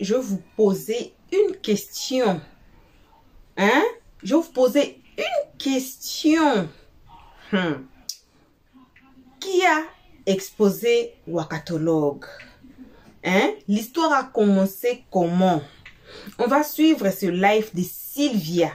je vais vous poser une question. Hein? Je vais vous poser une question. Qui a exposé Wakatolog? Hein? L'histoire a commencé comment? On va suivre ce live de Sylvia.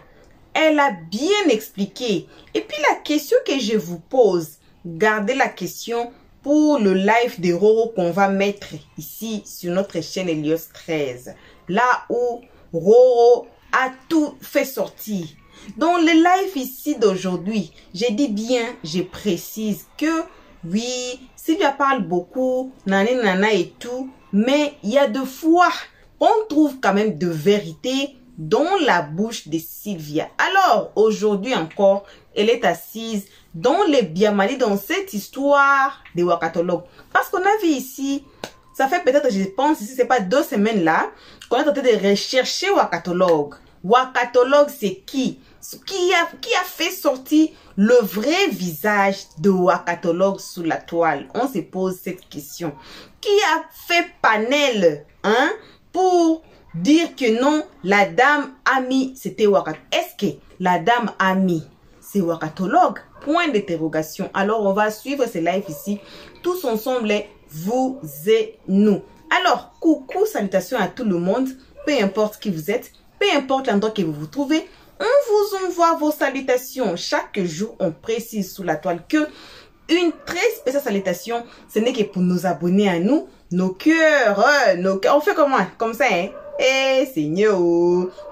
Elle a bien expliqué. Et puis la question que je vous pose, gardez la question pour le live de Roro qu'on va mettre ici sur notre chaîne Helios 13. Là où Roro a tout fait sortir. Dans le live ici d'aujourd'hui, j'ai dit bien, je précise que oui, Sylvia parle beaucoup, nana et tout, mais il y a deux fois, on trouve quand même de vérité dans la bouche de Sylvia. Alors, aujourd'hui encore, elle est assise dans les Biamali, dans cette histoire de Wakatolog. Parce qu'on a vu ici, ça fait peut-être, je pense, ici, c'est pas 2 semaines là, qu'on est en train de rechercher Wakatolog. Wakatolog, c'est qui? Qui a fait sortir le vrai visage de Wakatolog sous la toile? On se pose cette question. Qui a fait panel, hein, pour dire que non, la dame Ami, c'était Wakatolog? Est-ce que la dame Ami, c'est Wakatolog? Point d'interrogation. Alors, on va suivre ce live ici. Tous ensemble, vous et nous. Alors, coucou, salutations à tout le monde. Peu importe qui vous êtes, peu importe l'endroit que vous vous trouvez, on vous envoie vos salutations. Chaque jour, on précise sous la toile que une très spéciale salutation, ce n'est que pour nos abonnés à nous, nos cœurs, on fait comment? Comme ça, hein? Eh, Seigneur,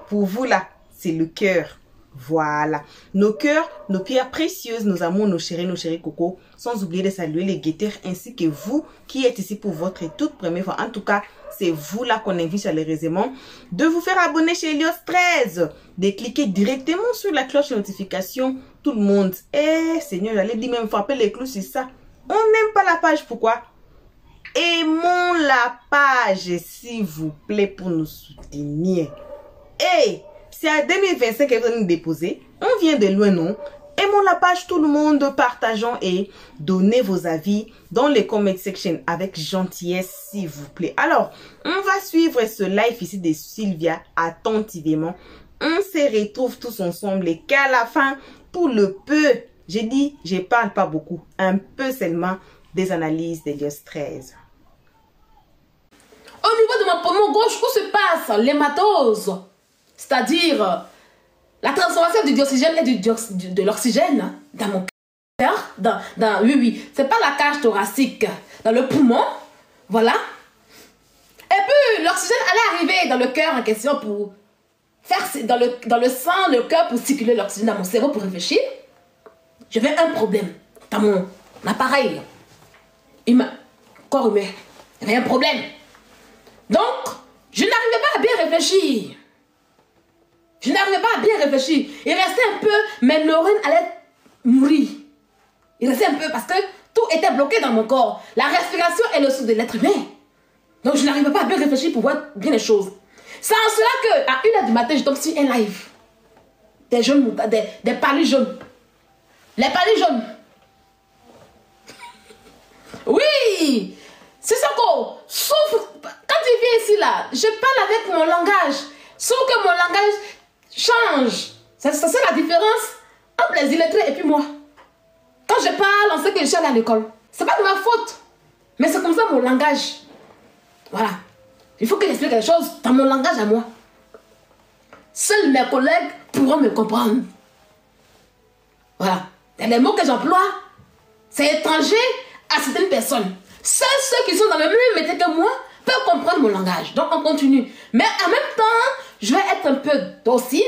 pour vous là, c'est le cœur. Voilà. Nos cœurs, nos pierres précieuses, nos amours, nos chéris cocos, sans oublier de saluer les guetteurs ainsi que vous qui êtes ici pour votre toute première fois. En tout cas, c'est vous là qu'on invite chaleureusement de vous faire abonner chez Helios 13, de cliquer directement sur la cloche de notification. Tout le monde. Eh, Seigneur, j'allais dire même frapper les clous sur ça. On n'aime pas la page, pourquoi? Aimons la page, s'il vous plaît, pour nous soutenir. Eh, c'est à 2025 que vous allez nous déposer. On vient de loin, non? Aimons la page, tout le monde, partageons et donnez vos avis dans les comment section avec gentillesse, s'il vous plaît. Alors, on va suivre ce live ici de Sylvia attentivement. On se retrouve tous ensemble et qu'à la fin, pour le peu, j'ai dit, je parle pas beaucoup, un peu seulement des analyses d'Helios 13. Au niveau de mon poumon gauche, où se passe l'hématose? C'est-à-dire la transformation du dioxygène et de l'oxygène dans mon cœur. Oui, c'est pas la cage thoracique, dans le poumon. Voilà. Et puis, l'oxygène allait arriver dans le cœur en question pour faire dans le sang, le cœur, pour circuler l'oxygène dans mon cerveau pour réfléchir. J'avais un problème dans mon appareil humain, corps humain. J'avais un problème. Donc, je n'arrivais pas à bien réfléchir. Je n'arrivais pas à bien réfléchir. Il restait un peu, mes neurones allaient mourir. Il restait un peu parce que tout était bloqué dans mon corps. La respiration est le souffle de l'être humain. Donc je n'arrivais pas à bien réfléchir pour voir bien les choses. C'est en cela qu'à 1h du matin, je tombe sur un live. Des jaunes, des palis jaunes. Les palis jaunes. Oui! C'est ça qu'on souffle. Quand tu viens ici là, je parle avec mon langage. Sauf que mon langage change. C'est ça la différence entre les illettrés et puis moi. Quand je parle, on sait que je suis allée à l'école. C'est pas de ma faute. Mais c'est comme ça mon langage. Voilà. Il faut que j'explique les choses dans mon langage à moi. Seuls mes collègues pourront me comprendre. Voilà. Et les mots que j'emploie, c'est étranger à certaines personnes. Seuls ceux qui sont dans le même métier que moi peuvent comprendre mon langage. Donc on continue. Mais en même temps, je vais être un peu docile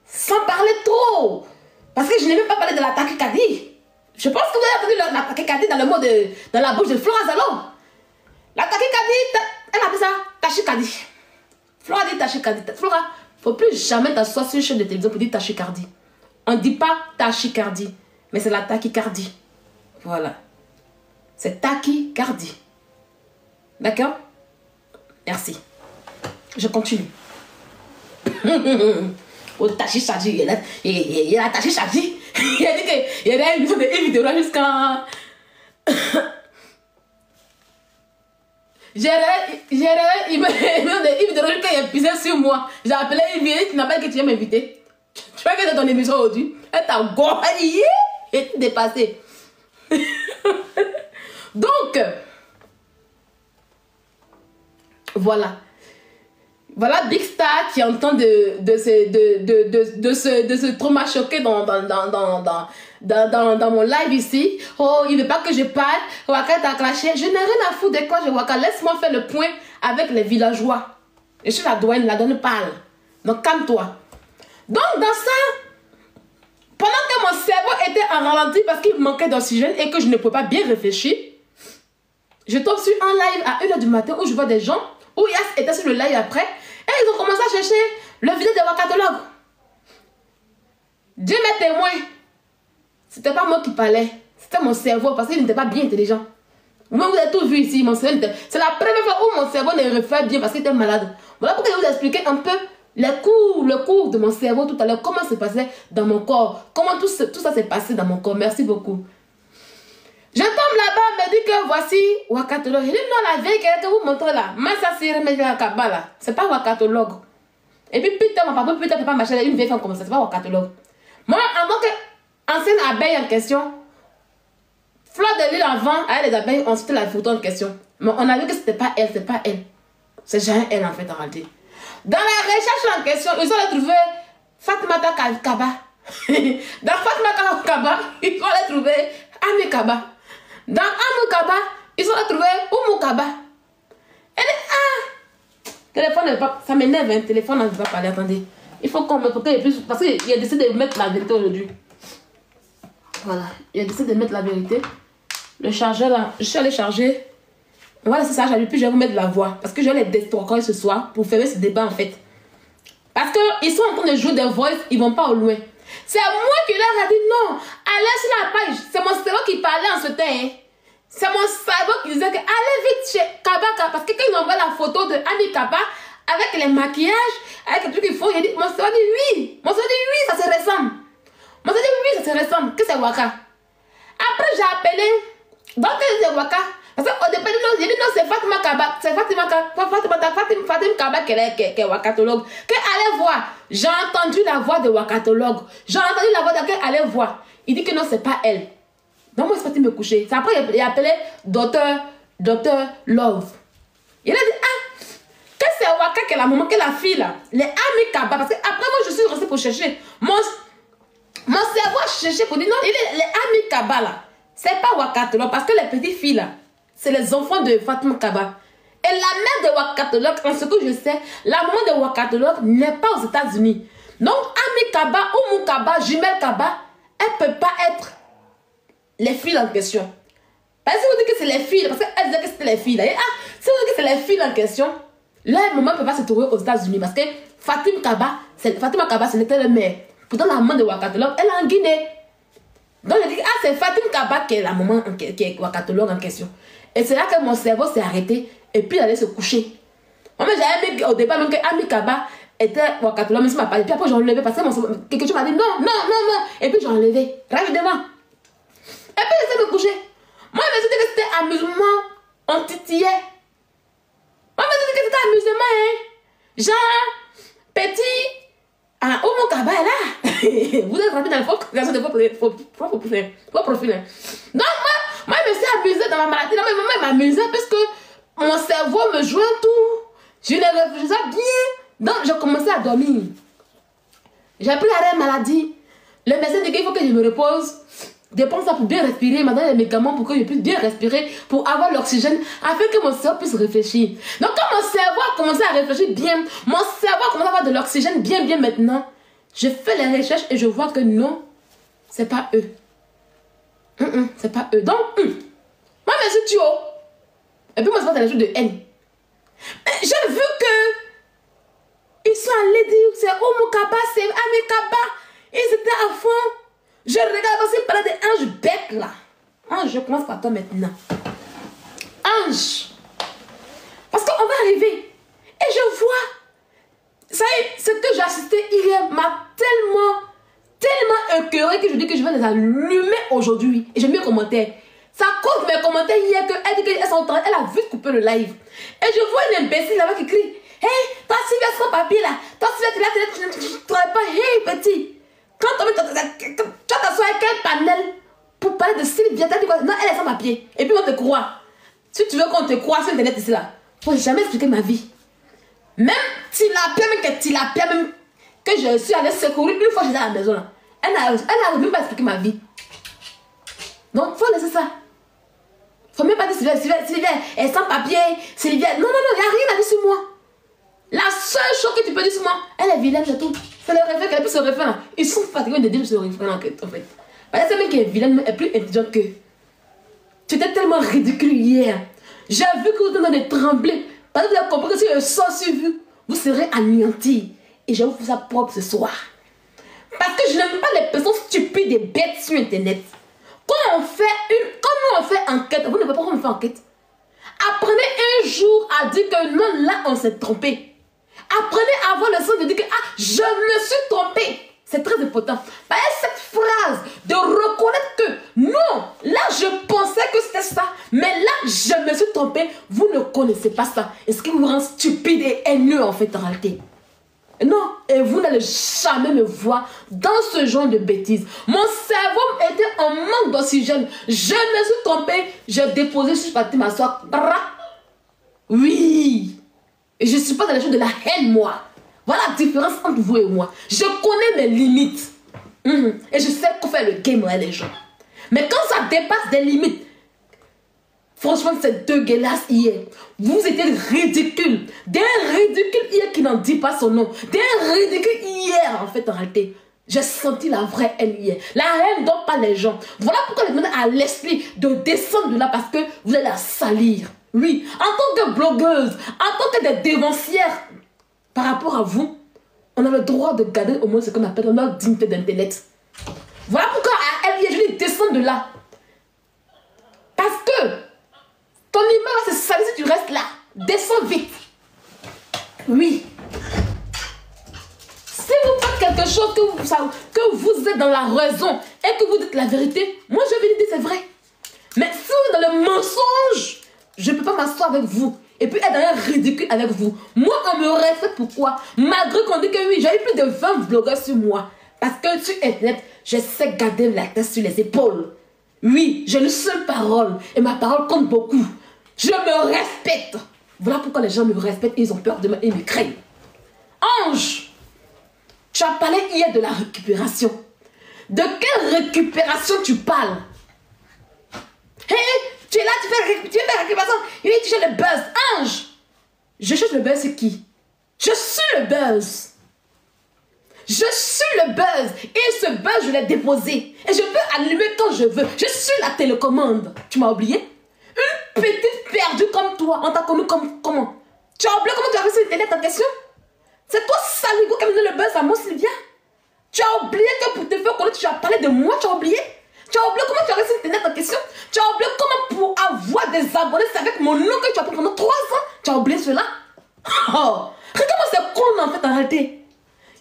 sans parler trop. Parce que je n'ai même pas parlé de la tachycardie. Je pense que vous avez entendu la tachycardie dans la bouche de Flora Zalo. La tachycardie, elle appelle ça tachycardie. Flora dit tachycardie. Flora, il ne faut plus jamais t'asseoir sur une chaîne de télévision pour dire tachycardie. On ne dit pas tachycardie, mais c'est la tachycardie. Voilà. C'est tachycardie. D'accord? Merci. Je continue. Oh, tachycardie, il y a la tachycardie. Il a dit qu'il y a une vidéo jusqu'à... il me demande qu'il pisé sur moi. J'ai appelé, il vient, tu n'as pas dit que tu viens m'inviter. Tu vois que c'est ton émission aujourd'hui. Elle t'a gorgé et tu dépassé. Donc, voilà. Voilà Big Star qui est en train de se trauma choquer dans mon live ici. Oh, il veut pas que je parle. Waka t'a craché. Je n'ai rien à foutre de quoi je Waka. Laisse-moi faire le point avec les villageois. Je suis la douane parle. Donc calme-toi. Donc dans ça, pendant que mon cerveau était en ralenti parce qu'il manquait d'oxygène et que je ne pouvais pas bien réfléchir, je tombe sur un live à 1h du matin où je vois des gens, où Yas était sur le live après, et ils ont commencé à chercher le vidéo des wakatologues. Dieu m'est témoin. C'était pas moi qui parlais, c'était mon cerveau parce qu'il n'était pas bien intelligent. Vous-même vous avez tout vu ici, mon cerveau. C'est la première fois où mon cerveau ne refait bien parce qu'il était malade. Voilà pourquoi je vais vous expliquer un peu le cours de mon cerveau tout à l'heure, comment ça passait dans mon corps, comment tout ça s'est passé dans mon corps. Merci beaucoup. Je tombe là-bas, me dit que voici wakatologue. Je dis non, la vieille que vous montrez là, Massa Siremega Kabala, c'est pas wakatologue. Et puis putain, mon papa, putain, papa, machin, une vieille femme comme ça, c'est pas wakatologue. Moi, en tant qu'ancienne abeille en question, fleur de l'île en vent, avec les abeilles, on c'était la photo en question. Mais on a vu que c'était pas elle, c'est pas elle. C'est jamais elle en fait en réalité. Dans la recherche en question, ils ont trouvé Fatimata Kaba. Dans Fatimata Kaba, ils ont trouvé Ami Kaba. Dans Ami Kaba, ils ont trouvé Oumou Kaba. Elle dit ah, téléphone ne pas, ça m'énerve, hein, téléphone ne va pas parler, attendez. Il faut qu'on me plus parce qu'il a décidé de mettre la vérité aujourd'hui. Voilà, il a décidé de mettre la vérité. Le chargeur là, je suis allée charger. Voilà, c'est ça, j'avais plus, je vais vous mettre la voix. Parce que je vais les destroyer ce soir pour faire ce débat en fait. Parce qu'ils sont en train de jouer des voix, ils vont pas au loin. C'est moi qui leur ai dit non, allez sur la page. C'est mon cerveau qui parlait en ce temps. Hein. C'est mon cerveau qui disait que allez vite chez Kabaka. Parce que quand ils envoient la photo de Ami Kaba avec les maquillages, avec les trucs qu'ils font, il dit, mon cerveau dit oui. Mon cerveau dit oui, ça se ressemble. Mon cerveau dit oui, ça se ressemble. Que c'est Waka. Après, j'ai appelé. Donc, c'est Waka. Parce qu'au départ, j'ai dit non, c'est Fatima Kaba. C'est Fatima Kaba qui est wakatologue. Qu'elle allait voir. J'ai entendu la voix de wakatologue. J'ai entendu la voix de qu'elle allait voir. Il dit que non, c'est pas elle. Donc, moi, je suis partie me coucher. C'est après, il a appelé Docteur Love. Il a dit, ah, que c'est Waka qui est la maman, qui est la fille là. Les Ami Kaba. Parce que après, moi, je suis restée pour chercher. Mon cerveau a cherché pour dire non, il est les Ami Kaba là. C'est pas wakatologue. Parce que les petites filles là, c'est les enfants de Fatima Kaba. Et la mère de wakatologue, en ce que je sais, la maman de wakatologue n'est pas aux États-Unis. Donc, Ami Kaba, Oumou Kaba, Jumel Kaba, elle ne peut pas être les filles en question. Parce que si vous dites que c'est les filles, parce qu'elle disait que c'était les filles. Là, si vous dites que c'est les filles en question, là, maman ne peut pas se trouver aux États-Unis. Parce que Fatima Kaba, ce n'était le mère. Pourtant, la maman de wakatologue, elle est en Guinée. Donc, je dis, ah, c'est Fatima Kaba qui est la maman qui est wakatologue en question. Et c'est là que mon cerveau s'est arrêté et puis il allait se coucher. Moi, j'avais mis au départ même que Ami Kaba était wakatologue, mais ça m'a parlé. Puis après, j'ai enlevé parce que mon cerveau, quelque chose m'a dit non. Et puis j'ai enlevé rapidement. Et puis j'essaie de me coucher. Moi, je me suis dit que c'était amusement. On titillait. Moi, je me suis dit que c'était amusement, hein. Genre, petit. Ah, Oumou Kaba est là. Vous êtes rentré dans le faux profil. Donc, moi, je me suis amusée dans ma maladie. Non, mais maman m'amusait parce que mon cerveau me jouait tout. Je ne réfléchissais bien. Donc, j'ai commencé à dormir. J'ai pris l'arrêt maladie. Le médecin dit qu'il faut que je me repose. Dépense ça pour bien respirer. Il m'a donné des médicaments pour que je puisse bien respirer, pour avoir l'oxygène, afin que mon cerveau puisse réfléchir. Donc, quand mon cerveau a commencé à réfléchir bien, mon cerveau a commencé à avoir de l'oxygène bien maintenant, je fais les recherches et je vois que non, c'est pas eux. C'est pas eux. Donc, moi, je suis tué. Et puis, moi, je vois des choses de haine. J'ai vu que ils sont allés dire c'est Oumou Kaba, c'est Ami Kaba. Ils étaient à fond. Je regarde aussi par des anges bêtes là. Ange, je commence par toi maintenant. Ange. Parce qu'on va arriver. Et je vois. Ça y est, ce que j'ai assisté hier m'a tellement écœuré que je dis que je vais les allumer aujourd'hui. Et j'ai mis un commentaire. C'est à cause de mes commentaires hier qu'elle dit qu'elle a vite coupé le live. Et je vois une imbécile là-bas qui crie. Hey, toi Sylvia, sans papier là. Toi Sylvia, tu ne travailles pas. Hey, petit. Quand tu t'assois avec quel panel pour parler de Sylvia, tu dis quoi? Non, elle est sans papier. Et puis on te croit. Si tu veux qu'on te croit sur internet ici là, il ne faut jamais expliquer ma vie. Même Tilapia, même que je suis allée secourir une fois que j'étais à la maison là. Elle n'a même pas expliqué ma vie. Donc, il faut laisser ça. Il ne faut même pas dire Sylvia, elle est sans papier. Sylvia, non, il n'y a rien à dire sur moi. La seule chose que tu peux dire sur moi, elle est vilaine, c'est tout. C'est le reflet qu'elle a plus ce reflet là. Ils sont fatigués de dire ce reflet là, en fait. Parce que c'est même qui est vilaine, elle est plus intelligente que. Tu étais tellement ridicule hier. J'ai vu que vous êtes en train de trembler. Parce que vous avez compris que si je sors sur vous, vous serez anéantis. Et je vais vous faire ça propre ce soir. Parce que je n'aime pas les personnes stupides et bêtes sur internet. Quand on fait enquête, vous ne savez pas comment on fait enquête. Apprenez un jour à dire que non, là on s'est trompé. Apprenez à avoir le sens de dire que je me suis trompé. C'est très important. Parce que cette phrase de reconnaître que non, là je pensais que c'était ça, mais là je me suis trompé. Vous ne connaissez pas ça. Et ce qui vous rend stupide et haineux en fait en réalité. Non, et vous n'allez jamais me voir dans ce genre de bêtises. Mon cerveau était en manque d'oxygène. Je me suis trompé. J'ai déposé sur parti m'asseoir. Oui. Et je ne suis pas dans les choses de la haine, moi. Voilà la différence entre vous et moi. Je connais mes limites. Et je sais qu'on fait le game avec les gens. Mais quand ça dépasse des limites, franchement, c'est dégueulasse hier. Vous étiez ridicule. Des ridicules hier qui n'en dit pas son nom. Des ridicules hier, en fait, en réalité. J'ai senti la vraie haine hier. La haine donne pas les gens. Voilà pourquoi je demande à l'esprit de descendre de là parce que vous allez la salir. Oui, en tant que blogueuse, en tant que des dévancières, par rapport à vous, on a le droit de garder au moins ce qu'on appelle notre dignité d'internet. Voilà pourquoi à elle, je dis descends de là. Parce que ton image va se salir si tu restes là. Descends vite. Oui. Si vous faites quelque chose que vous êtes dans la raison et que vous dites la vérité, moi je vais dire c'est vrai. Mais si vous êtes dans le mensonge, je ne peux pas m'asseoir avec vous et puis être dans un ridicule avec vous. Moi, on me respecte pourquoi? Malgré qu'on dit que oui, j'ai eu plus de 20 blogueurs sur moi. Parce que sur Internet, je sais garder la tête sur les épaules. Oui, j'ai une seule parole et ma parole compte beaucoup. Je me respecte. Voilà pourquoi les gens me respectent et ils ont peur de moi et me craignent. Ange, tu as parlé hier de la récupération. De quelle récupération tu parles? Hé, tu es là, tu fais la récupération. Il dit tu cherches le buzz. Ange, je cherche le buzz, c'est qui? Je suis le buzz. Je suis le buzz. Et ce buzz, je l'ai déposé. Et je peux allumer quand je veux. Je suis la télécommande. Tu m'as oublié? Une petite perdue comme toi, on t'a connu comme comment? Tu as oublié comment tu as reçu Internet en question? C'est toi, Saligo, qui a donné le buzz à moi, Sylvia? Tu as oublié que pour te faire connaître, tu as parlé de moi, tu as oublié? Tu as oublié comment tu as reçu Internet en question? Tu as oublié comment pour avoir des abonnés, c'est avec mon nom que tu as pris pendant 3 ans? Tu as oublié cela? Oh! Regarde-moi, c'est con en fait en réalité.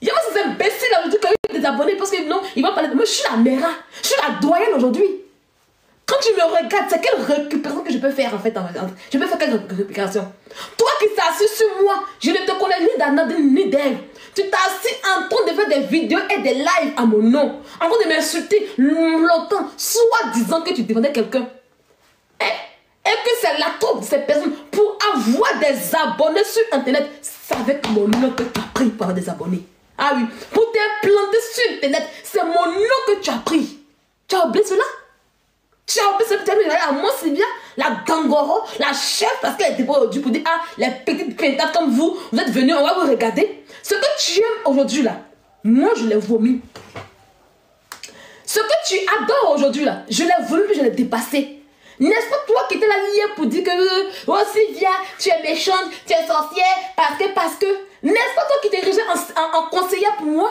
Il y a ces imbéciles aujourd'hui qui ont eu des abonnés parce que non, ils vont parler de moi. Je suis la mère, je suis la doyenne aujourd'hui. Quand tu me regardes, c'est quelle récupération que je peux faire en fait? Je peux faire quelle récupération? Toi qui t'es assis sur moi, je ne te connais ni d'Anadine ni d'Ève. Tu t'es assis en train de faire des vidéos et des lives à mon nom. En train de m'insulter longtemps, soit disant que tu défendais quelqu'un. Et que c'est la troupe de ces personnes pour avoir des abonnés sur Internet. C'est avec mon nom que tu as pris pour avoir des abonnés. Ah oui, pour t'implanter sur Internet, c'est mon nom que tu as pris. Tu as oublié cela? Tu as oublié cela? Tu as mis à moi, c'est bien la gangoro, la chef, parce qu'elle était pas aujourd'hui pour dire, ah, les petites pétates comme vous, vous êtes venus, on va vous regarder. Ce que tu aimes aujourd'hui là, moi je l'ai vomi. Ce que tu adores aujourd'hui là, je l'ai vomi puis je l'ai dépassé. N'est-ce pas toi qui étais là hier pour dire que oh Sylvia, tu es méchante, tu es sorcière, parce que n'est-ce pas toi qui t'es érigée en conseillère pour moi?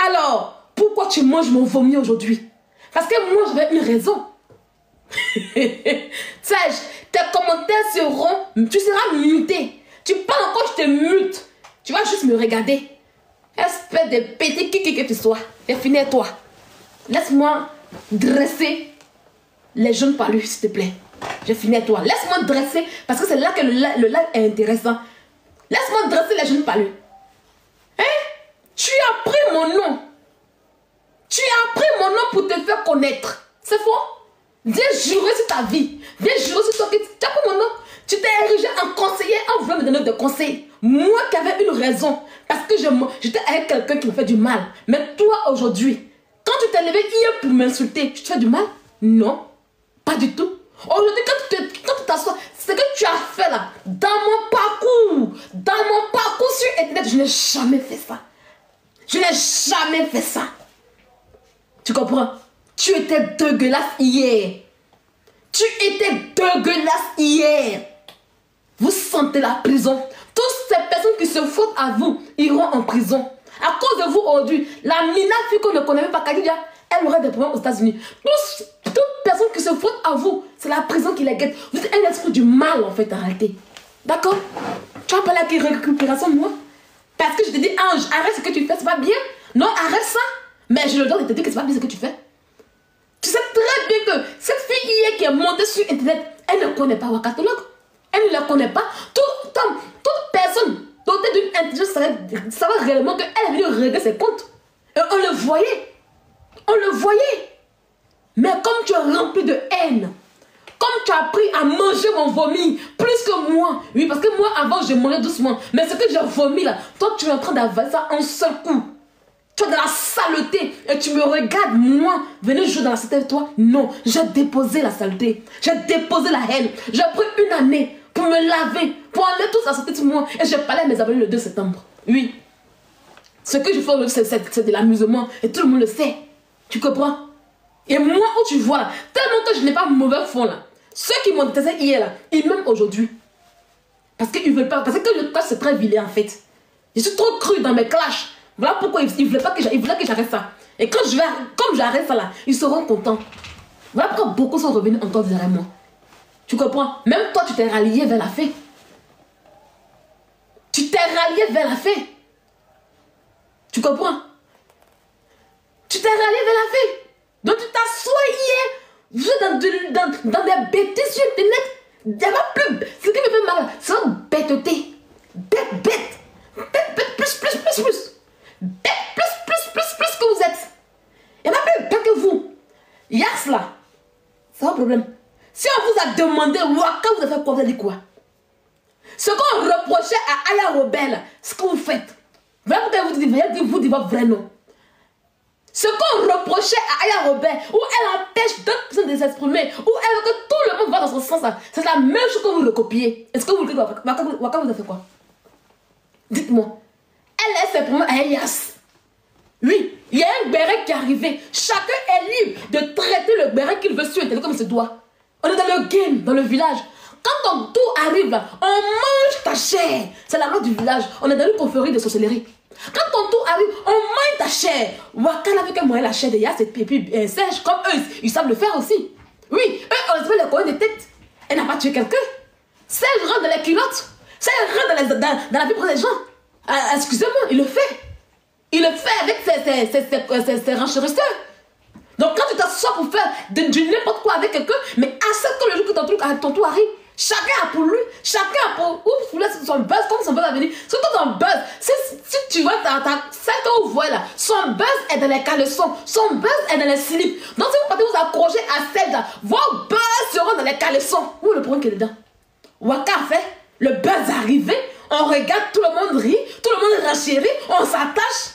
Alors, pourquoi tu manges mon vomi aujourd'hui? Parce que moi j'avais une raison. Sage, tes commentaires seront, tu seras muté. Tu parles encore, je te mute. Tu vas juste me regarder. Espèce de petit kiki que tu sois. C'est fini toi. Laisse-moi dresser les jeunes palus, s'il te plaît. Je finis avec toi. Laisse-moi dresser, parce que c'est là que le live est intéressant. Laisse-moi dresser les jeunes palus. Hein? Tu as pris mon nom. Tu as pris mon nom pour te faire connaître. C'est faux? Viens jurer sur ta vie. Viens jurer sur ton vie. Tu as pris mon nom. Tu t'es érigé en conseiller, en voulant me donner des conseils. Moi qui avais une raison. Parce que j'étais avec quelqu'un qui me fait du mal. Mais toi aujourd'hui, quand tu t'es levé hier pour m'insulter, tu te fais du mal? Non. Pas du tout. Aujourd'hui, quand tu t'assois, ce que tu as fait là, dans mon parcours sur Internet, je n'ai jamais fait ça. Je n'ai jamais fait ça. Tu comprends? Tu étais dégueulasse hier. Tu étais dégueulasse hier. Vous sentez la prison. Toutes ces personnes qui se frottent à vous iront en prison. À cause de vous aujourd'hui, la Mina fille qu'on ne connaît même pas, Kadidia, elle aurait des problèmes aux États-Unis. Toute personne qui se frotte à vous, c'est la prison qui les guette. Vous êtes un esprit du mal en fait en réalité. D'accord? Tu as parlé avec récupération de moi? Parce que je te dis, Ange, arrête ce que tu fais, c'est pas bien. Non, arrête ça. Mais je le dois de te dire que c'est pas bien ce que tu fais. Tu sais très bien que cette fille hier qui est montée sur Internet, elle ne connaît pas Wakatologue. Elle ne la connaît pas. Toute personne dotée d'une intelligence savait réellement qu'elle est venue régler ses comptes. Et on le voyait. On le voyait. Mais comme tu es rempli de haine, comme tu as appris à manger mon vomi plus que moi. Oui, parce que moi avant je mangeais doucement. Mais ce que j'ai vomi là, toi tu es en train d'avaler ça en seul coup. Tu as de la saleté et tu me regardes, moi, venir jouer dans la saleté de toi. Non, j'ai déposé la saleté. J'ai déposé la haine. J'ai pris une année pour me laver, pour enlever toute la saleté de moi. Et j'ai parlé à mes abonnés le 2 septembre. Oui. Ce que je fais aujourd'hui, c'est de l'amusement. Et tout le monde le sait. Tu comprends? Et moi, où tu vois là, tellement que je n'ai pas mauvais fond là. Ceux qui m'ont détesté hier là, ils m'aiment aujourd'hui. Parce qu'ils veulent pas. Parce que le clash c'est très vilain en fait. Je suis trop cru dans mes clashs. Voilà pourquoi ils ne voulaient pas que j'arrête ça. Et comme j'arrête ça là, ils seront contents. Voilà pourquoi beaucoup sont revenus encore derrière moi. Tu comprends? Même toi, tu t'es rallié vers la fée. Tu t'es rallié vers la fée. Tu comprends? Tu t'es rallié vers la fée. Donc tu t'assois hier, dans des bêtises sur Internet. Il n'y a pas plus. Ce qui me fait mal, c'est une bêteté. Bête. Plus. Bête plus que vous êtes. Il n'y a pas plus bête que vous. Yas là, c'est un problème. Si on vous a demandé, Waka, vous avez fait quoi? Vous avez dit quoi? Ce qu'on reprochait à Aya Robel, ce que vous faites. Voilà pourquoi vous dites votre vrai nom. Ce qu'on reprochait à Aya Robert, où elle empêche d'autres personnes de s'exprimer, où elle veut que tout le monde va dans son sens, c'est la même chose que vous le copiez. Est-ce que vous le dites? Waka vous a fait quoi? Dites-moi. Elle est simplement à Elias. Oui, il y a un béret qui est arrivé. Chacun est libre de traiter le béret qu'il veut sur Internet comme il se doit. On est dans le game, dans le village. Quand ton tour arrive là, on mange ta chair. C'est la loi du village. On est dans une confrérie de sorcellerie. Quand ton tour arrive, on mange ta chair. Waka n'avait qu'à manger la chair de Yas et puis Serge, comme eux, ils savent le faire aussi. Oui, eux, on se fait les coins de tête. Elle n'a pas tué quelqu'un. Serge rentre dans les culottes. Serge rentre dans la vie pour les gens. Excusez-moi, il le fait. Il le fait avec ses renchérisseurs. Donc quand tu t'assois pour faire du n'importe quoi avec quelqu'un, mais accepte que le jour que ton tour arrive, chacun a pour lui, chacun a pour... Oups, vous laissez son buzz, comme son buzz a venu. Surtout ton buzz, si tu vois celle que vous voyez là, son buzz est dans les caleçons, son buzz est dans les slips. Donc si vous partez vous accrocher à celle là, vos buzz seront dans les caleçons. Où est le problème qui est dedans? Waka a fait, le buzz est arrivé, on regarde, tout le monde rit, tout le monde renchérit, on s'attache.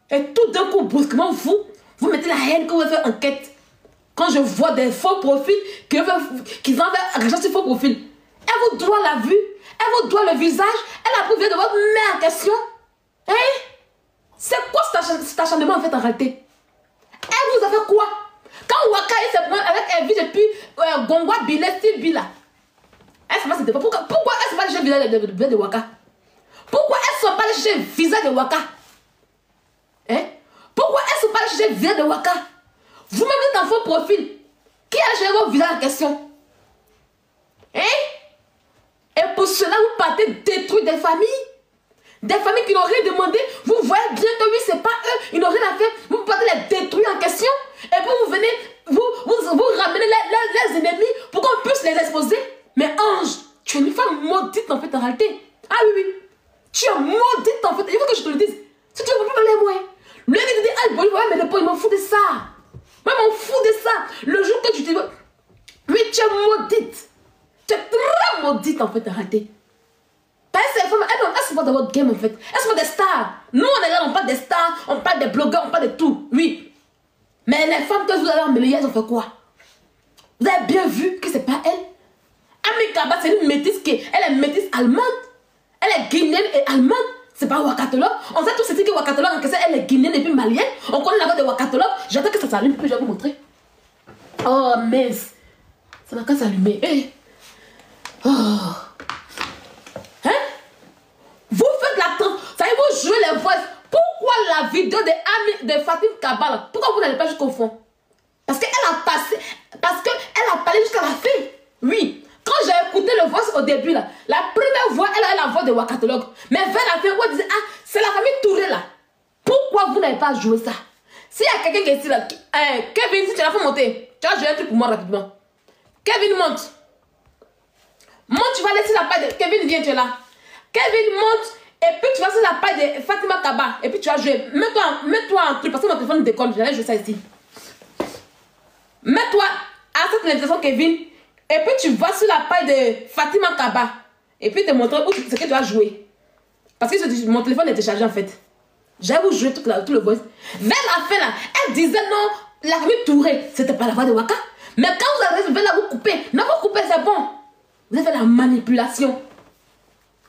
Et tout d'un coup, brusquement, vous mettez la haine que vous avez fait enquête. Quand je vois des faux profils qui ont fait argent sur faux profils, elle vous doit la vue, elle vous doit le visage, elle a prouvé de votre mère en question. Hein? C'est quoi cet acharnement en fait en réalité? Elle vous a fait quoi? Quand Waka est simplement avec elle vit depuis Gongwa Bilet Bila, elle se passe de pourquoi elle ne se passe pas le visage de Waka? Pourquoi elle ne se passe pas chercher le visage de Waka? Hein? Pourquoi elle ne se passe pas chercher le visage de Waka? Vous-même êtes dans faux profil. Qui a géré votre visage en question? Hein? Et pour cela, vous partez détruire des familles. Des familles qui n'ont rien demandé. Vous voyez bien que oui, c'est pas eux. Ils n'ont rien à faire. Vous partez les détruire en question. Et puis vous venez vous ramenez les ennemis pour qu'on puisse les exposer. Mais Ange, tu es une femme maudite en fait en réalité. Ah oui, oui. Tu es maudite en fait. Il faut que je te le dise. Si tu ne veux pas parler moi. Lui qui te dit, ah, bon, mais le point, il m'en fout de ça. Moi, il m'en fout de ça. Le jour que tu te dis, oui, tu es maudite. Tu es très maudite en fait en réalité. Parce que ces femmes, elles sont pas dans votre game en fait. Elles sont pas des stars. Nous, on est là, on parle des stars, on parle des blogueurs, on parle de tout. Oui. Mais les femmes que vous avez emmenées, elles ont fait quoi? Vous avez bien vu que c'est pas elle. Ami Kaba, c'est une métisse elle est métisse allemande. Elle est guinéenne et allemande. C'est pas Wakatolog. On sait tous c'est que Wakatolog, elle est guinéenne et puis malienne. On connaît la voix de Wakatolog. J'attends que ça s'allume, puis je vais vous montrer. Oh, mince. Ça n'a qu'à s'allumer. Hey. Oh. Hein? Vous faites la trompe. Savez-vous jouer les voix? Pourquoi la vidéo de Fatim Kaba, pourquoi vous n'allez pas jusqu'au fond? Parce qu'elle a passé, parce qu'elle a parlé jusqu'à la fin. Oui. Quand j'ai écouté le voix au début, là, la première voix, elle a la voix de Wakatolog. Mais vers la fin, où elle disait, ah, c'est la famille Touré là. Pourquoi vous n'avez pas joué ça? S'il y a quelqu'un qui est ici là, Kevin, si tu l'as fait monter, tu vas jouer un truc pour moi rapidement. Kevin, monte. Monte, tu vas laisser la paille de... Kevin, viens, tu es là. Kevin, monte. Et puis tu vas sur la paille de Fatima Kaba. Et puis tu vas jouer. Mets-toi en truc, parce que mon téléphone décolle. J'allais jouer ça ici. Mets-toi à cette invitation, Kevin. Et puis tu vas sur la paille de Fatima Kaba. Et puis te montrer où c'est que tu vas jouer. Parce que mon téléphone était chargé en fait. J'avais vous jouer tout le voice. Vers la fin là, elle disait non, la famille Touré, c'était pas la voix de Waka. Mais quand vous avez vers là, vous coupez. Non, vous coupez, c'est bon. Vous avez fait la manipulation.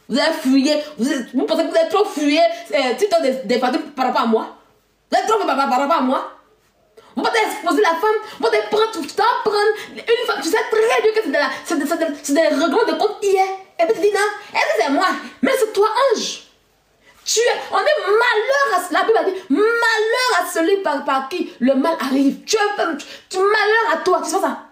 Vous avez fouillé. Vous pensez que vous avez trop fouillé des Fatima par rapport à moi. Vous avez trop fait par rapport à moi. Vous pouvez exposer la femme, vous pouvez prendre tout le temps, prendre une femme. Tu sais très bien que c'est des règlements de compte hier. Et puis tu dis non, est-ce que c'est moi? Mais c'est toi, Ange. On est malheur à la Bible a dit malheur à celui par qui le mal arrive. Tu malheur à toi, tu sais ça?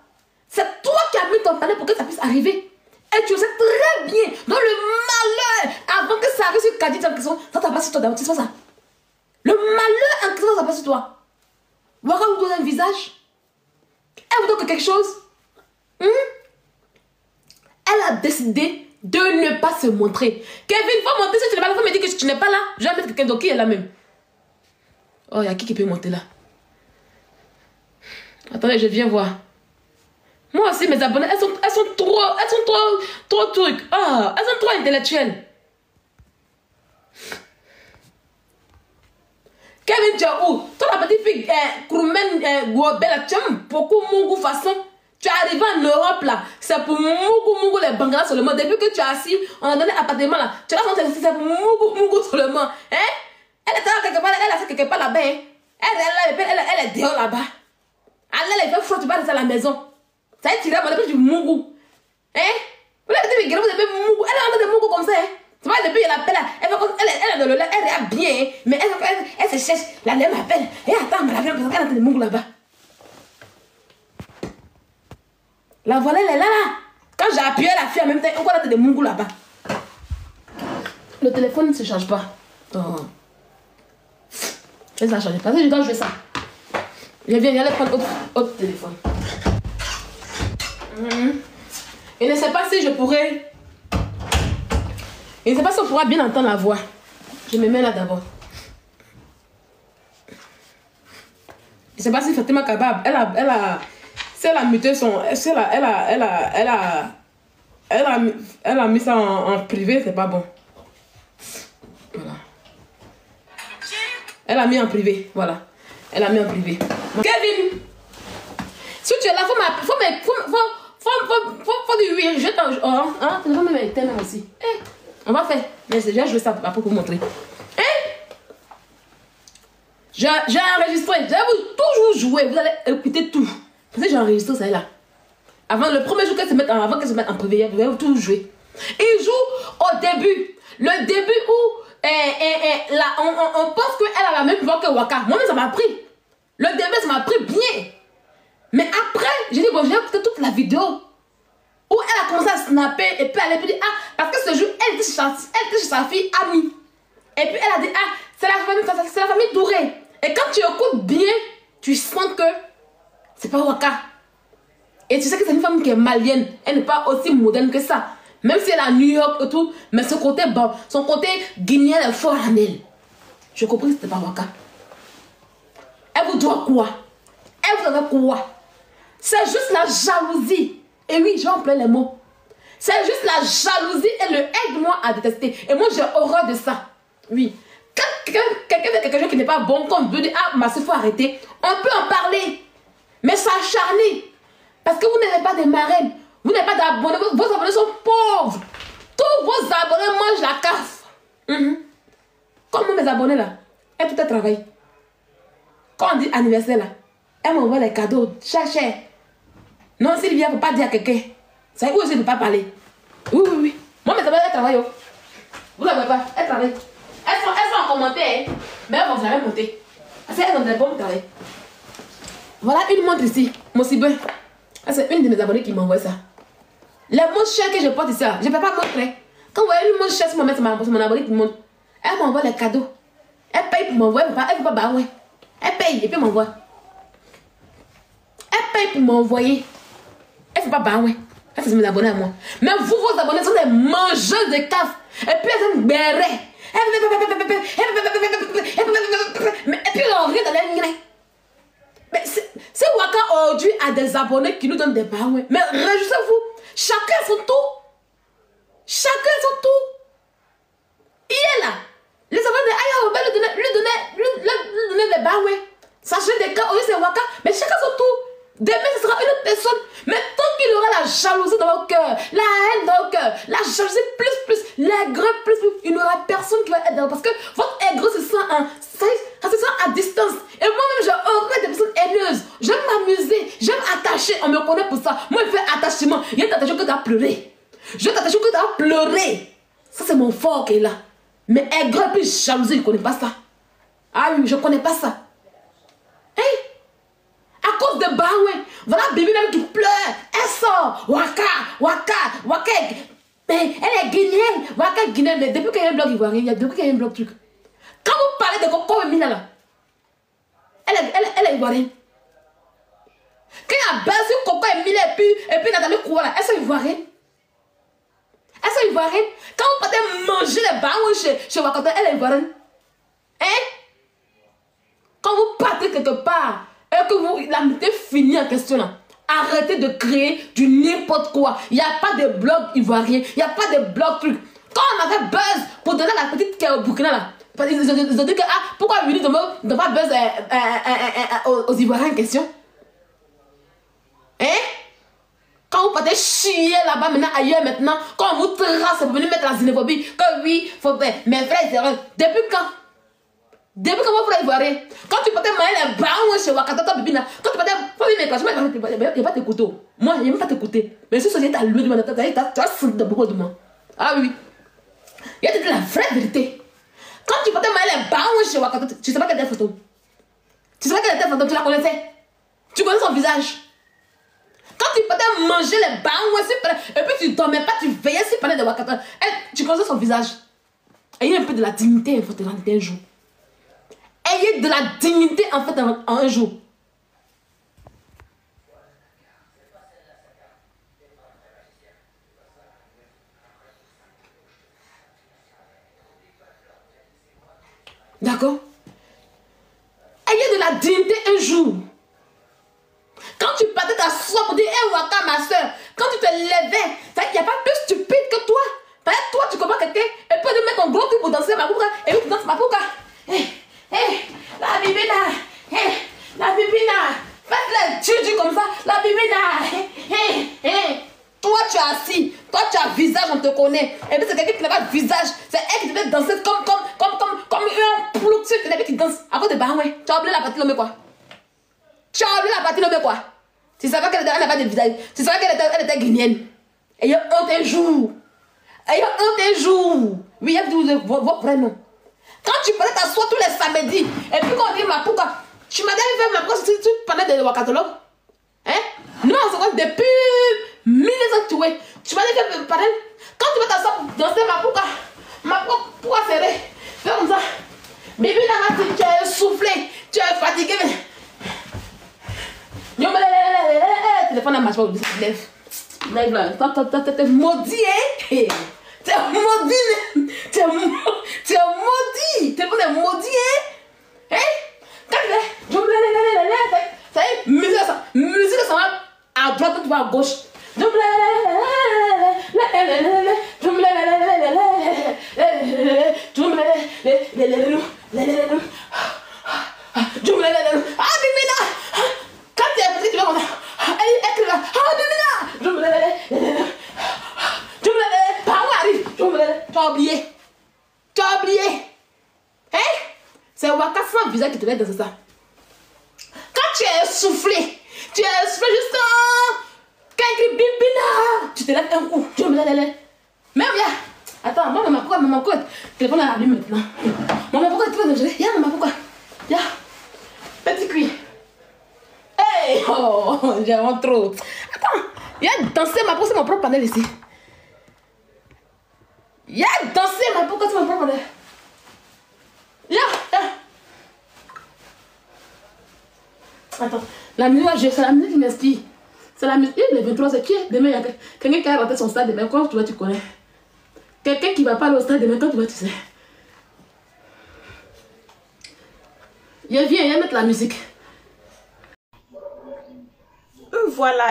C'est toi qui as mis ton talent pour que ça puisse arriver. Et tu le sais très bien. Dans le malheur, avant que ça arrive sur Kadit en question, ça t'a pas sur toi d'abord, tu sais pas ça? Le malheur en question, ça passe sur toi. Waka vous donne un visage. Elle vous donne quelque chose. Elle a décidé de ne pas se montrer. Kevin, il faut monter. Si tu n'es pas là, il faut me dire que tu n'es pas là. Je vais mettre quelqu'un d'autre qui est là même. Oh, il y a qui peut monter là? Attendez, je viens voir. Moi aussi, mes abonnés, elles sont trop trucs. Ah, elles sont trop intellectuelles. Kevin, tu es où? Toi, la petite fille, Kouroumen, Gouabella, tu aimes beaucoup Mougou façon. Tu es arrivé en Europe là, c'est pour Mougou les Bangala seulement. Depuis que tu es assis, on a donné un appartement là. Tu as senti c'est pour Mougou seulement. Hein? Elle est là quelque part, elle est quelque part là-bas. Hein? Elle est dehors là-bas. Elle fait froid, tu vas rester à la maison. Ça est tiré, mais depuis du Mougou. Hein? Vous l'avez dit, vous avez Mougou. Elle est en train de Mougou comme ça. Hein? Tu vois, depuis, elle appelle, elle est dans le lait, elle regarde bien, hein, mais elle se cherche, la lait m'appelle, et attends, mais la viande, parce qu'elle est en train de Mougou là-bas. La voilà, elle est là, là. Quand j'ai appuyé la fille en même temps, on voit la tête de Mougou là-bas. Le téléphone ne se charge pas. Oh. Laisse la charger, parce que je dois jouer ça. Je viens aller prendre autre téléphone. Je ne sais pas si je pourrais... Je ne sais pas si on pourra bien entendre la voix. Je me mets là d'abord. Je ne sais pas si Fatima Kaba, si elle a muté son... Si elle a mis ça en privé, c'est pas bon. Voilà. Elle a mis en privé, voilà. Elle a mis en privé. Kevin, si tu es là, faut dire oui, je t'en... Oh, hein, tu vas même être même aussi. Eh. On va faire. Mais je vais jouer ça après pour vous montrer. Hein? J'ai enregistré. Je vais vous toujours jouer. Vous allez écouter tout. Vous savez, j'ai enregistré ça là. Avant le premier jour qu'elle se mette en privé, vous allez toujours jouer. Il joue au début. Le début où on pense qu'elle a la même voix que Waka. Moi, ça m'a pris. Le début, ça m'a pris bien. Mais après, j'ai dit, bon, j'ai écouté toute la vidéo. Où elle a commencé à snapper et puis elle a dit ah parce que ce jour elle était chez sa fille amie et puis elle a dit ah c'est la famille Touré et quand tu écoutes bien tu sens que C'est pas Waka. Et tu sais que c'est une femme qui est malienne. Elle n'est pas aussi moderne que ça. Même si elle est à New York et tout. Mais son côté guinéen est fort en elle. Je comprends que c'était pas Waka. Elle vous doit quoi? Elle vous doit quoi? C'est juste la jalousie. Et oui, je vais employer les mots. C'est juste la jalousie et le aide-moi à détester. Et moi, j'ai horreur de ça. Oui. Quand quelqu'un fait quelque chose qui n'est pas bon, comme veut dire, ah, ma soeur, il faut arrêter. On peut en parler. Mais ça acharne. Parce que vous n'avez pas de marraines. Vous n'avez pas d'abonnés. Vos abonnés sont pauvres. Tous vos abonnés mangent la caffe. Comme mes abonnés là, elles tout travaillent. Quand on dit anniversaire là, elles m'envoient les cadeaux, cher. Non, Sylvia, il ne faut pas dire à quelqu'un. Ça veut aussi ne pas parler. Oui. Moi, mes abonnés, elles travaillent. Vous ne voyez pas, elles travaillent. Elles sont en commentaire, mais elles vont jamais monter. Parce qu'elles ont des bons travail. Voilà une montre ici, mon cibeux. C'est une de mes abonnés qui m'envoie ça. Les montres chères que je porte ici, je ne peux pas montrer. Quand vous voyez une montre chère, c'est mon abonné qui montre. Elle m'envoie les cadeaux. Elle paye pour m'envoyer. Elle ne veut pas barouer. Elle paye et puis m'envoie. Elle paye pour m'envoyer. Elle ne veut pas barouer. Ça, c'est mes abonnés à moi. Mais vous, vos abonnés sont des mangeurs de caf. Et puis elles ont béret. Et puis on regarde dans les miens. Mais c'est Waka aujourd'hui a des abonnés qui nous donnent des barouets. Mais réjouissez-vous. Chacun son tour. Chacun son tour. Il est là. Les abonnés de Aya Robert lui donner des barouets. Sachez des cas, aujourd'hui c'est Waka. Mais chacun son tour. Demain ce sera une autre personne. Mais tant qu'il y aura la jalousie dans vos cœurs, la haine dans vos cœurs, la jalousie plus, l'aigreur plus, il n'y aura personne qui va être dans. Parce que votre aigreur se sent à distance. Et moi-même j'ai horreur des personnes haineuses. J'aime m'amuser, j'aime attacher. On me connaît pour ça. Moi je fais attachement. Il y a une attachement que tu as pleuré. Je t'attache que tu as pleuré. Ça c'est mon fort qui est là. Mais aigreur plus jalousie, je ne connais pas ça. Ah oui, je ne connais pas ça. Hey! À cause de Baoué, voilà Bibi même qui pleure. Elle sort. Waka. Mais elle est guinéenne. Waka guinéenne. Mais depuis qu'il y a un blog ivoirien, depuis qu'il y a un blog truc. Quand vous parlez de Coco Mina là, elle est ivoirienne. Quand il y a Basile, Coco Mina et puis Nathalie Kouala, elles sont ivoiriennes. Quand vous partez manger les Baoué chez Wakata, elle est ivoirienne. Hein? Quand vous partez quelque part, et que vous l'amitié finit en question là, arrêtez de créer du n'importe quoi. Il n'y a pas de blog ivoirien, il n'y a pas de blog truc. Quand on avait buzz pour donner la petite qui est au Burkina là, ils ont dit que pourquoi Willy ne pas buzz aux Ivoiriens en question? Hein? Quand vous partez chier là-bas maintenant, ailleurs maintenant, quand on vous trace pour venir mettre la xénophobie, que oui, faut faire, mes frères, depuis quand? Depuis quand vous ivoirien, quand tu partais manger les bains chez Wakata, Bibina, quand tu partais, faut venir mes classes, il n'y a pas t'écouter. Moi, il n'y a pas t'écouter. Mais si tu as loué de moi, tu as senti beaucoup de moi. Ah oui. Il y a la vraie vérité. Quand tu partais manger les bains chez Wakata, tu ne sais pas quelle était la photo. Tu la connaissais. Tu connais son visage. Quand tu partais manger les bains, et puis tu ne dormais pas, tu veillais sur parler de Wakata, tu connaissais son visage. Ayez un peu de la dignité, il faut te rendre un jour. Ayez de la dignité en fait en un jour. D'accord? Ayez de la dignité un jour. Quand tu partais t'asseoir pour dire, hé Waka ma soeur, quand tu te levais, il n'y a pas plus stupide que toi. Toi tu comprends quelqu'un et puis tu mets ton gros cul pour danser ma bouca et puis tu danses ma bouca. La bibina, faites-le tuer comme ça, la bibina, toi tu es assis, toi tu as visage, on te connaît, et puis c'est quelqu'un qui n'a pas de visage, c'est elle qui devait danser comme un plouc, qui danse, à cause de Baoué, tu as oublié la partie l'homme quoi, tu savais qu'elle n'avait pas de visage, tu savais qu'elle était guinéenne, et il y a un jour, oui, il y a votre vrai nom. Quand tu parlais t'asseoir tous les samedis, et puis quand on dit ma pouka, tu m'as déjà fait ma pouka, tu parlais de wakatologue. Hein? Non, c'est quoi depuis 1900 tu m'as déjà fait parler. Quand tu vas t'asseoir pour danser ma pouka serrée, fais comme ça. Bibi, tu es essoufflé, tu es fatigué. Téléphone à marche pas, lève. Lève là. T'es maudit, hein? T'es maudit. T'es maudit. Téléphone est maudit, hein? Quand tu fais, ça y est, musique, ça va à droite, tu vas à gauche. Quand tu es petit, tu vas comme ça. Tu as oublié. Hein? C'est Wakasma visage qui te met dans ça. Quand tu es essoufflé juste quelqu'un bibina. Tu te lèves un coup. Même viens. Attends, maman, pourquoi le téléphone est allumé maintenant? Maman, pourquoi tu es dangereux? Viens, maman, pourquoi? Viens. Petit cuit. Hey, oh, j'ai vraiment trop. Attends, viens danser, ma pourquoi c'est mon propre panel ici? Viens danser, ma pourquoi c'est mon propre panel? Viens. Attends, la musique, c'est la musique qui m'inspire. C'est la musique, il est 23h, qui est demain, il y a quelqu'un qui a raté son stade demain, quand tu vois, tu connais. Quelqu'un qui va pas aller au stade demain, quand tu vois, tu sais. Viens mettre la musique.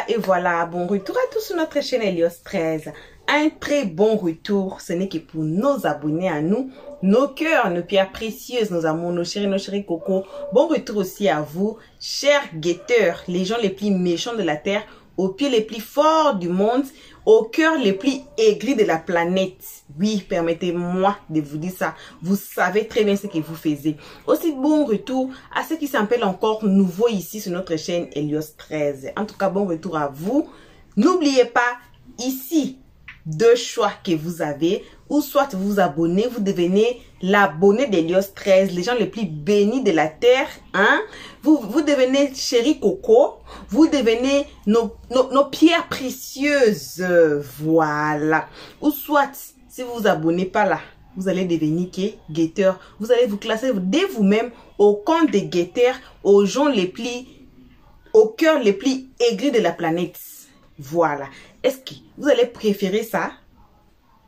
Et voilà, bon retour à tous sur notre chaîne Elios 13. Un très bon retour, ce n'est que pour nos abonnés à nous, nos cœurs, nos pierres précieuses, nos amours, nos chéris coco. Bon retour aussi à vous, chers guetteurs, les gens les plus méchants de la terre, aux pieds les plus forts du monde, aux cœurs les plus aigris de la planète. Oui, permettez-moi de vous dire ça. Vous savez très bien ce que vous faisiez. Aussi bon retour à ceux qui s'appellent encore nouveaux ici sur notre chaîne Elios 13. En tout cas, bon retour à vous. N'oubliez pas, ici, deux choix que vous avez, ou soit vous vous abonnez, vous devenez l'abonné d'Elios 13, les gens les plus bénis de la terre, hein. Vous devenez chéri coco, vous devenez nos pierres précieuses, voilà. Ou soit, si vous vous abonnez pas là, vous allez devenir guetteur, vous allez vous classer dès vous-même au compte des guetteurs, aux gens les plus, au cœur les plus aigris de la planète. Voilà. Est-ce que vous allez préférer ça?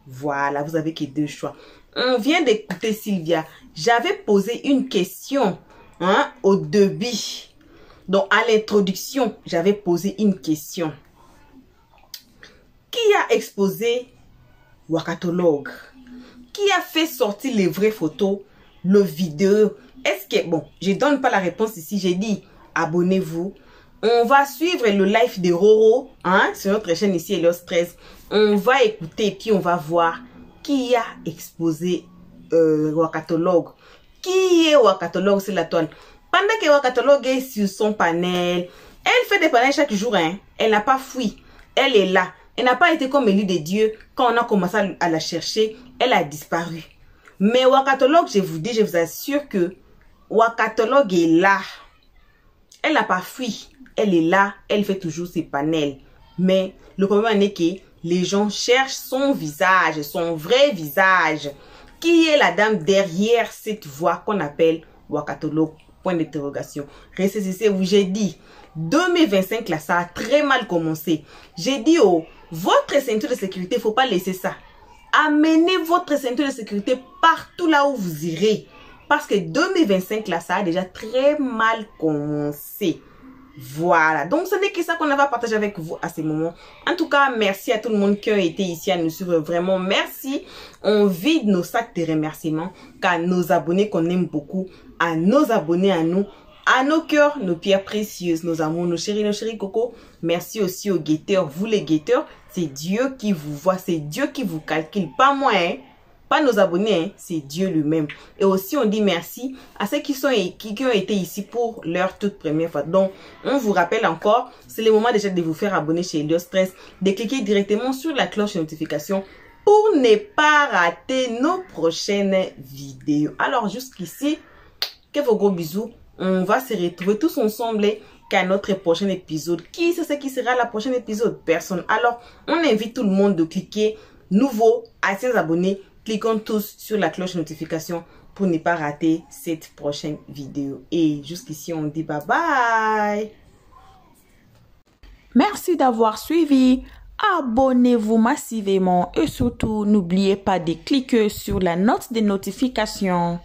Voilà, vous avez que deux choix. On vient d'écouter Sylvia. J'avais posé une question au début. Donc, à l'introduction, j'avais posé une question. Qui a exposé Wakatologue? Qui a fait sortir les vraies photos, le vidéo? Est-ce que, bon, je ne donne pas la réponse ici. J'ai dit, abonnez-vous. On va suivre le live de Roro, sur notre chaîne ici, Elios 13. On va écouter et puis on va voir qui a exposé Wakatologue. Qui est Wakatologue sur la toile? Pendant que Wakatologue est sur son panel, elle fait des panels chaque jour. Elle n'a pas fui. Elle est là. Elle n'a pas été comme élue de Dieu. Quand on a commencé à la chercher, elle a disparu. Mais Wakatologue, je vous dis, je vous assure que Wakatologue est là. Elle n'a pas fui. Elle est là, elle fait toujours ses panels. Mais le problème est que les gens cherchent son visage, son vrai visage. Qui est la dame derrière cette voix qu'on appelle Wakatologue? Point d'interrogation. Ressaisissez-vous, j'ai dit, 2025 là, ça a très mal commencé. J'ai dit, votre ceinture de sécurité, il ne faut pas laisser ça. Amenez votre ceinture de sécurité partout là où vous irez. Parce que 2025 là, ça a déjà très mal commencé. Voilà, donc ce n'est que ça qu'on avait à partager avec vous à ce moment. En tout cas, merci à tout le monde qui a été ici à nous suivre. Vraiment, merci. On vide nos sacs de remerciements car nos abonnés qu'on aime beaucoup, à nos abonnés à nous, à nos cœurs, nos pierres précieuses, nos amours, nos chéris coco. Merci aussi aux guetteurs. Vous les guetteurs, c'est Dieu qui vous voit, c'est Dieu qui vous calcule, pas moi, Pas nos abonnés, c'est Dieu lui-même. Et aussi, on dit merci à ceux qui ont été ici pour leur toute première fois. Donc, on vous rappelle encore, c'est le moment déjà de vous faire abonner chez Elios 13, de cliquer directement sur la cloche de notification pour ne pas rater nos prochaines vidéos. Alors, jusqu'ici, que vos gros bisous. On va se retrouver tous ensemble qu'à notre prochain épisode. Qui sait ce qui sera la prochaine épisode? Personne. Alors, on invite tout le monde de cliquer nouveau, anciens abonnés. Cliquons tous sur la cloche de notification pour ne pas rater cette prochaine vidéo. Et jusqu'ici, on dit bye bye. Merci d'avoir suivi. Abonnez-vous massivement et surtout n'oubliez pas de cliquer sur la note de notification.